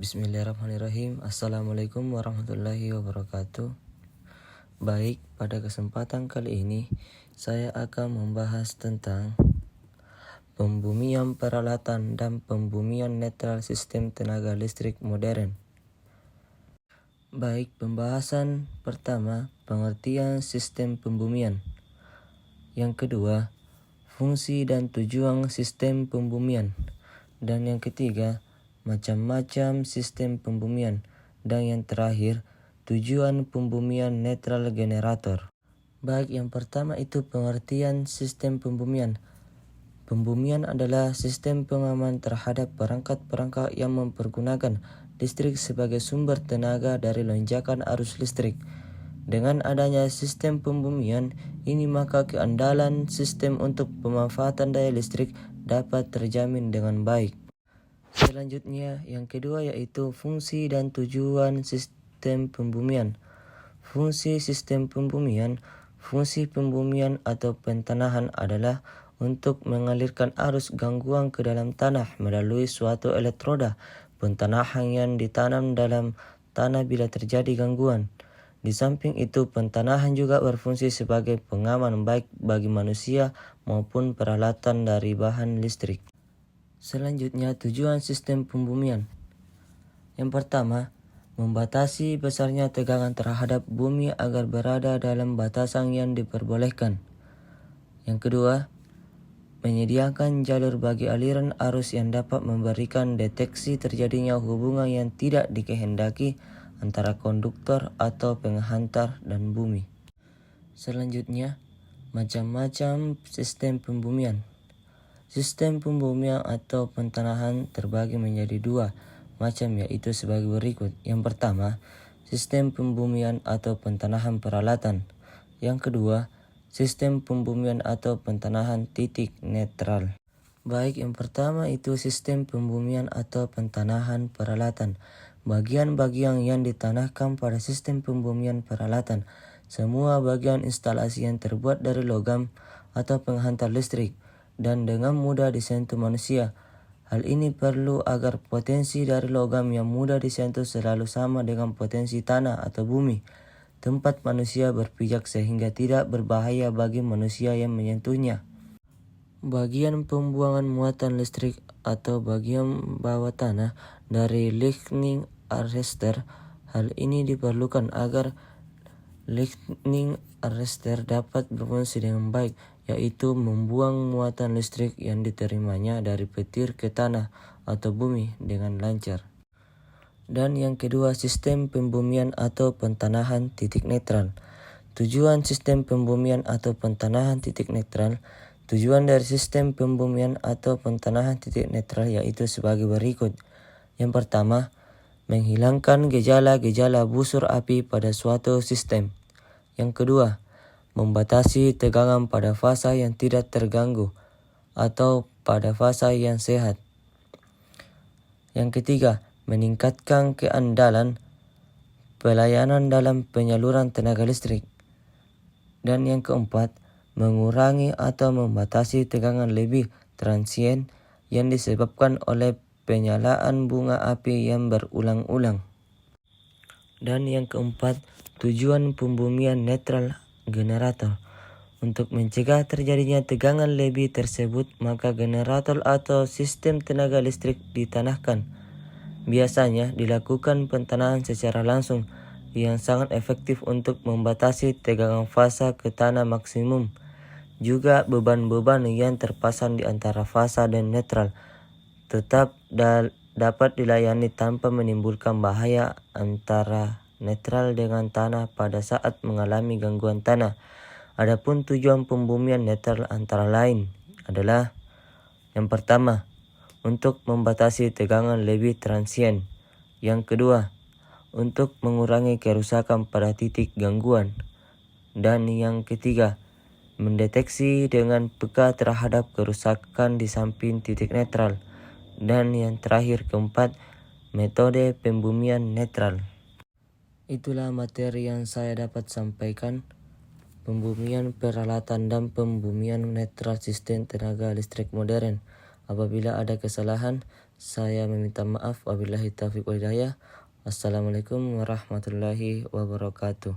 Bismillahirrahmanirrahim. Assalamualaikum warahmatullahi wabarakatuh. Baik, pada kesempatan kali ini saya akan membahas tentang pembumian peralatan dan pembumian netral sistem tenaga listrik modern. Baik, pembahasan pertama, pengertian sistem pembumian. Yang kedua, fungsi dan tujuan sistem pembumian. Dan yang ketiga, macam-macam sistem pembumian. Dan yang terakhir, tujuan pembumian netral generator. Baik, yang pertama itu pengertian sistem pembumian. Pembumian adalah sistem pengaman terhadap perangkat-perangkat yang mempergunakan listrik sebagai sumber tenaga dari lonjakan arus listrik. Dengan adanya sistem pembumian ini, maka keandalan sistem untuk pemanfaatan daya listrik dapat terjamin dengan baik. Selanjutnya, yang kedua yaitu fungsi dan tujuan sistem pembumian. Fungsi sistem pembumian. Fungsi pembumian atau pentanahan adalah untuk mengalirkan arus gangguan ke dalam tanah melalui suatu elektroda pentanahan yang ditanam dalam tanah bila terjadi gangguan. Di samping itu, pentanahan juga berfungsi sebagai pengaman baik bagi manusia maupun peralatan dari bahan listrik. Selanjutnya, tujuan sistem pembumian. Yang pertama, membatasi besarnya tegangan terhadap bumi agar berada dalam batasan yang diperbolehkan. Yang kedua, menyediakan jalur bagi aliran arus yang dapat memberikan deteksi terjadinya hubungan yang tidak dikehendaki antara konduktor atau penghantar dan bumi. Selanjutnya, macam-macam sistem pembumian. Sistem pembumian atau pentanahan terbagi menjadi dua macam, yaitu sebagai berikut. Yang pertama, sistem pembumian atau pentanahan peralatan. Yang kedua, sistem pembumian atau pentanahan titik netral. Baik, yang pertama itu sistem pembumian atau pentanahan peralatan. Bagian-bagian yang ditanahkan pada sistem pembumian peralatan. Semua bagian instalasi yang terbuat dari logam atau penghantar listrik dan dengan mudah disentuh manusia. Hal ini perlu agar potensi dari logam yang mudah disentuh selalu sama dengan potensi tanah atau bumi tempat manusia berpijak sehingga tidak berbahaya bagi manusia yang menyentuhnya. Bagian pembuangan muatan listrik atau bagian bawah tanah dari lightning arrestor. Hal ini diperlukan agar lightning arrestor dapat berfungsi dengan baik, yaitu membuang muatan listrik yang diterimanya dari petir ke tanah atau bumi dengan lancar. Dan yang kedua, sistem pembumian atau pentanahan titik netral. Tujuan sistem pembumian atau pentanahan titik netral. Tujuan dari sistem pembumian atau pentanahan titik netral yaitu sebagai berikut. Yang pertama, menghilangkan gejala-gejala busur api pada suatu sistem. Yang kedua, membatasi tegangan pada fasa yang tidak terganggu atau pada fasa yang sehat. Yang ketiga, meningkatkan keandalan pelayanan dalam penyaluran tenaga listrik. Dan yang keempat, mengurangi atau membatasi tegangan lebih transien yang disebabkan oleh penyalaan bunga api yang berulang-ulang. Dan yang keempat, tujuan pembumian netral generator. Untuk mencegah terjadinya tegangan lebih tersebut, maka generator atau sistem tenaga listrik ditanahkan. Biasanya dilakukan pentanahan secara langsung yang sangat efektif untuk membatasi tegangan fasa ke tanah maksimum. Juga beban-beban yang terpasang di antara fasa dan netral tetap dapat dilayani tanpa menimbulkan bahaya antara netral dengan tanah pada saat mengalami gangguan tanah. Adapun tujuan pembumian netral antara lain adalah yang pertama, untuk membatasi tegangan lebih transien. Yang kedua, untuk mengurangi kerusakan pada titik gangguan. Dan yang ketiga, mendeteksi dengan peka terhadap kerusakan di samping titik netral. Dan yang terakhir, keempat, metode pembumian netral. Itulah materi yang saya dapat sampaikan. Pembumian peralatan dan pembumian netral sistem tenaga listrik modern. Apabila ada kesalahan, Saya meminta maaf. Wabillahi taufiq wal hidayah. Wassalamualaikum warahmatullahi wabarakatuh.